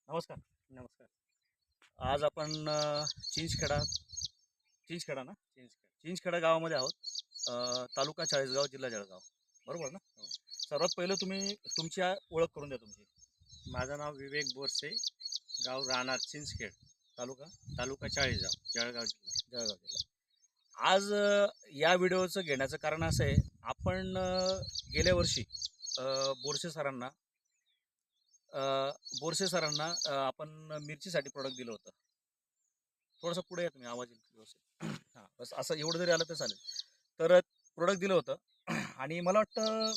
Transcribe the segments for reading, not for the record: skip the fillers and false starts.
नमस्कार. नमस्कार. आज आपण चिंचखेडा चिंचखेडा ना चिंचखेड. चिंचखेडा गावामध्ये आहोत. तालुका चाळीसगाव, जिल्हा जळगाव. बरोबर ना? हो. सर्वात पहिलं तुम्ही तुमची ओळख करून द्या तुमची. माझं नाव विवेक बोरसे, गाव राहणार चिंचखेड, तालुका तालुका चाळीसगाव, जळगाव जिल्हा. जळगाव जिल्हा. आज या व्हिडिओचं घेण्याचं कारण असं आहे, आपण गेल्या वर्षी अ, बोरसे सरांना अ, आपण मिरचीसाठी प्रोडक्ट दिलं होतं. थोडंसं पुढे या तुम्ही, आवाज येईल व्यवस्थित. हां, बस असं एवढं जरी आलं तर चालेल. तर प्रोडक्ट दिलं होतं आणि मला वाटतं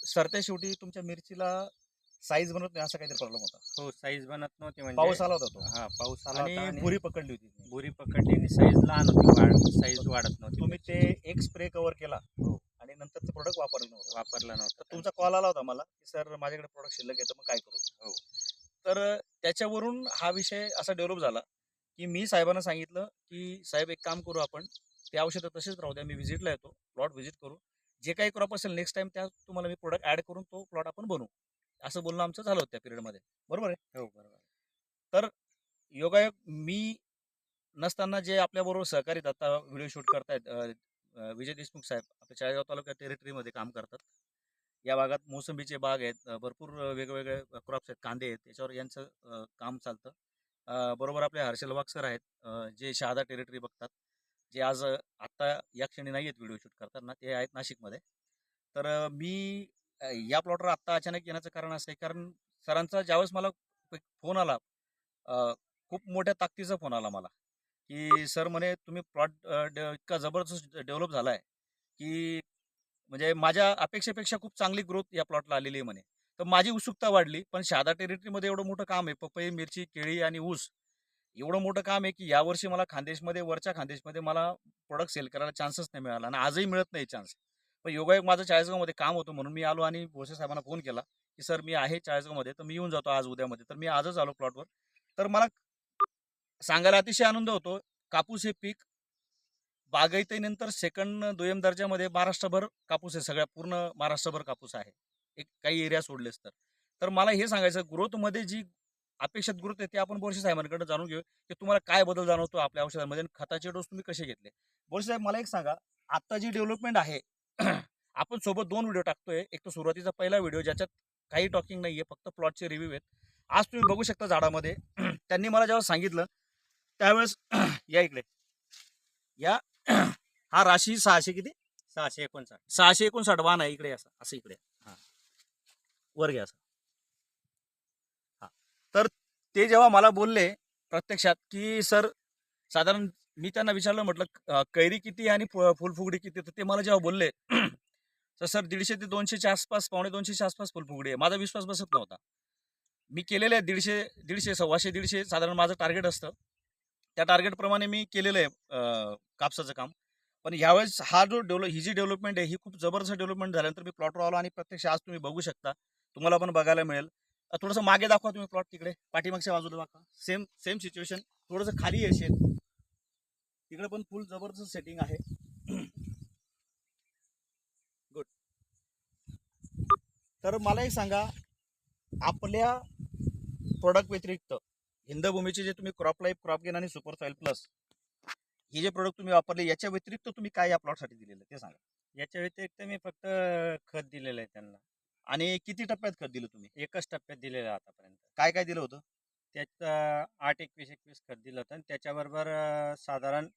सरत्या शेवटी तुमच्या मिरचीला साईज बनत नाही असा काहीतरी प्रॉब्लेम होता. हो, साईज बनत नव्हती म्हणजे. पाऊस आला होता तो हां, पाऊस आला आणि होता आणि भुरी पकडली होती तुम्ही. बोरी पकडली आणि साईज लहान होती, साईज वाढत नव्हती. तुम्ही ते एक स्प्रे कव्हर केला हो, आणि नंतर ते प्रोडक्ट वापरलं नव्हतं. वापरला तर नव्हता. तुमचा कॉल आला होता मला की सर माझ्याकडे प्रोडक्ट शिल्लक आहे, तर मग काय करू? हो, तर त्याच्यावरून हा विषय असा डेव्हलप झाला की मी साहेबांना सांगितलं की साहेब एक काम करू आपण, ते औषधं तसेच राहू द्या, मी व्हिजिटला येतो, प्लॉट व्हिजिट करू, जे काही क्रॉप असेल नेक्स्ट टाइम त्या तुम्हाला मी प्रोडक्ट ॲड करून तो प्लॉट आपण बनवू, असं बोलणं आमचं झालं होतं त्या पिरियडमध्ये. बरोबर आहे? हो, बरोबर. तर योगायोग मी नसताना जे आपल्याबरोबर सहकारी आहेत, आता व्हिडिओ शूट करतायत विजय देशमुख साहेब, आपल्या चाळीसगाव तालुका टेरिटरीमध्ये काम करतात. या भागात मोसंबीचे बाग आहेत, भरपूर वेगवेगळे क्रॉप्स आहेत, कांदे आहेत, त्याच्यावर यांचं काम चालतं. बरोबर आपले हर्षल वाघ सर आहेत, जे शहादा टेरिटरी बघतात, जे आज आत्ता या क्षणी नाही आहेत व्हिडिओ शूट करताना, ते आहेत नाशिकमध्ये. तर मी या प्लॉटवर आत्ता अचानक येण्याचं कारण असं आहे, कारण सरांचा ज्यावेळेस मला फोन आला, अ, खूप मोठ्या ताकदीचा फोन आला मला, की सर म्हणे तुम्ही प्लॉट इतका जबरदस्त डेव्हलप झाला आहे की म्हणजे माझ्या अपेक्षेपेक्षा खूप चांगली ग्रोथ या प्लॉटला आलेली आहे म्हणे. तर माझी उत्सुकता वाढली. पण शहादा टेरिटरीमध्ये एवढं मोठं काम आहे, पपई, मिरची, केळी आणि ऊस, एवढं मोठं काम आहे की यावर्षी मला खानदेशमध्ये, वरच्या खानदेशमध्ये मला प्रोडक्ट सेल करायला चान्सच नाही मिळाला आणि आजही मिळत नाही चान्स. पण योगायोग माझं चाळीसगावमध्ये काम होतं म्हणून मी आलो आणि भोसे साहेबांना फोन केला की सर मी आहे चाळीसगावमध्ये, तर मी येऊन जातो आज उद्यामध्ये. तर मी आजच आलो प्लॉटवर. तर मला सांगायला अतिशय आनंद होतो. कापूस हे पीक बागायतीनंतर सेकंड दुय्यम दर्जामध्ये महाराष्ट्रभर कापूस आहे, सगळ्या पूर्ण महाराष्ट्रभर कापूस आहे, एक काही एरिया सोडलेस तर. तर मला हे सांगायचं, ग्रोथमध्ये जी अपेक्षित ग्रोथ आहे ते आपण बोरसे साहेबांकडे जाणून घेऊ की तुम्हाला काय बदल जाणवतो आपल्या औषधामध्ये आणि खताचे डोस तुम्ही कसे घेतले. बोरसे साहेब मला एक सांगा, आता जी डेव्हलपमेंट आहे आपण सोबत 2 व्हिडिओ टाकतोय. एक तर सुरुवातीचा पहिला व्हिडिओ ज्याच्यात काही टॉकिंग नाहीये, फक्त प्लॉटचे रिव्ह्यू आहेत. आज तुम्ही बघू शकता झाडामध्ये त्यांनी मला जेव्हा सांगितलं त्यावेळेस या इकडे या हा राशी 600 किती 659. 659 वाहन आहे इकडे, असं असं इकडे, हा वर घ्या असं. हा, तर ते जेव्हा मला बोलले प्रत्यक्षात की सर साधारण, मी त्यांना विचारलं, म्हटलं कैरी किती आणि फुलफुगडी किती, तर ते मला जेव्हा बोलले तर सर 150 ते 200च्या आसपास, पावणे 200च्या आसपास फुलफुगडी आहे. माझा विश्वास बसत नव्हता. मी केलेले आहे 150, सव्वाशे, 150 साधारण माझं टार्गेट असतं. त्या टार्गेटप्रमाणे मी केलेलं आहे कापसाचं काम. पण यावेळेस ही जी डेव्हलपमेंट आहे ही खूप जबरदस्त डेव्हलपमेंट झाल्यानंतर मी प्लॉटवर आलो आणि प्रत्यक्ष आज तुम्ही बघू शकता, तुम्हाला पण बघायला मिळेल. थोडंसं मागे दाखवा तुम्ही प्लॉट, तिकडे पाठीमागच्या बाजूला दाखवा. सेम सेम सिच्युएशन, थोडंसं खाली आहे शेत, तिकडे पण फुल जबरदस्त सेटिंग आहे. गुड. तर मला एक सांगा, आपल्या प्रोडक्ट व्यतिरिक्त हिंदभूमीचे जे तुम्ही क्रॉप लाईफ, क्रॉप गेन आणि सुपर सॉईल प्लस हे जे प्रोडक्ट तुम्ही वापरले, याच्या व्यतिरिक्त तुम्ही काय या प्लॉटसाठी दिलेलं ते सांगा. याच्या व्यतिरिक्त मी फक्त खत दिलेलं आहे त्यांना. आणि किती टप्प्यात खत दिलं तुम्ही? एकच टप्प्यात दिलेलं आहे आतापर्यंत. काय काय दिलं होतं? त्यात 8-21-21 खत दिलं होतं आणि त्याच्याबरोबर साधारण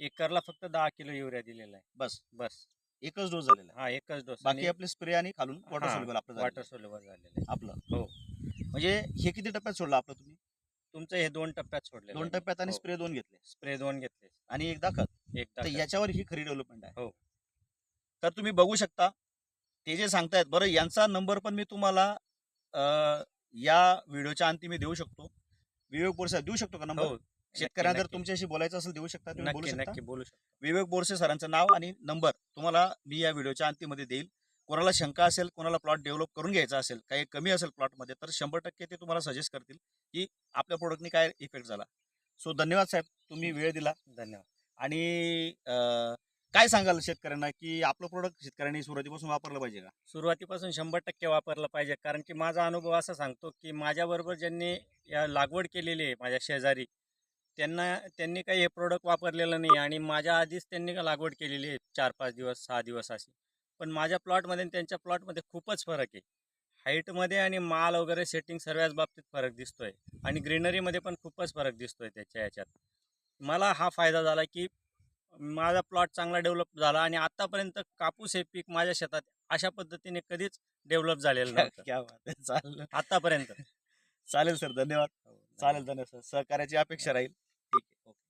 एकरला फक्त 10 किलो युरिया दिलेला आहे. बस बस. एकच डोस झालेला आहे. हा, एकच डोस. बाकी आणि आपले स्प्रे आणि खालून वॉटर हां, सोल्युबल आपलं झालेलं वॉटर आहे. सोल्युबल झालेलं आहे. आपलं हो. म्हणजे हे किती टप्प्यात सोडलं आपलं तुम्ही? तुमचं हे 2 टप्प्यात सोडलेलं 2 आहे मी. टप्प्यात आणि हो. स्प्रे 2 घेतले स्प्रे 2 घेतले. आणि एकदा खत. एकदा तर खत. याच्यावर ही खरी डेव्हलपमेंट आहे. हो. तर तुम्ही बघू शकता, ते जे सांगतायत, बरं यांचा नंबर पण मी तुम्हाला या व्हिडिओच्या अंती मी देऊ शकतो. विवेक बोरसे देऊ शकतो का नंबर? हो. नक्की, शेतकऱ्यांना जर नक्की. तुमच्याशी बोलायचं असेल देऊ शकता, तुम्ही बोलू नक्की, शकता. नक्की बोलू शकतो. विवेक बोरसे सरांचं नाव आणि नंबर तुम्हाला मी या व्हिडिओच्या अंतीमध्ये देईल. कोणाला शंका असेल, कोणाला प्लॉट डेव्हलप करून घ्यायचा असेल, काही कमी असेल प्लॉटमध्ये, तर 100% ते तुम्हाला सजेस्ट करतील की आपल्या प्रोडक्टनी काय इफेक्ट झाला. सो धन्यवाद साहेब, तुम्ही वेळ दिला. धन्यवाद. आणि काय सांगाल शेतकऱ्यांना की आपलं प्रोडक्ट शेतकऱ्यांनी सुरुवातीपासून वापरलं पाहिजे का? सुरुवातीपासून 100% वापरलं पाहिजे. कारण की माझा अनुभव असा सांगतो, की माझ्याबरोबर ज्यांनी या लागवड केलेली आहे माझ्या शेजारी, त्यांनी काही हे प्रोडक्ट वापरलेलं नाही आणि माझ्या आधीच त्यांनी लागवड केलेली आहे 4-5 दिवस, 6 दिवस अशी. पण माझ्या प्लॉटमध्ये आणि त्यांच्या प्लॉटमध्ये खूपच फरक आहे. हाईटमध्ये आणि माल वगैरे सेटिंग सर्वच बाबतीत फरक दिसतोय आणि ग्रीनरीमध्ये पण खूपच फरक दिसतोय त्याच्या ह्याच्यात. मला हा फायदा झाला, की माझा प्लॉट चांगला डेव्हलप झाला आणि आतापर्यंत कापूस हे पीक माझ्या शेतात अशा पद्धतीने कधीच डेव्हलप झालेलं क्या नव्हतं क्या बात आहे. चालेल. आतापर्यंत. चालेल सर, धन्यवाद. हो, चालेल, धन्यवाद. धन्यवाद सर. सहकार्याची अपेक्षा राहील. ठीक आहे. ओके.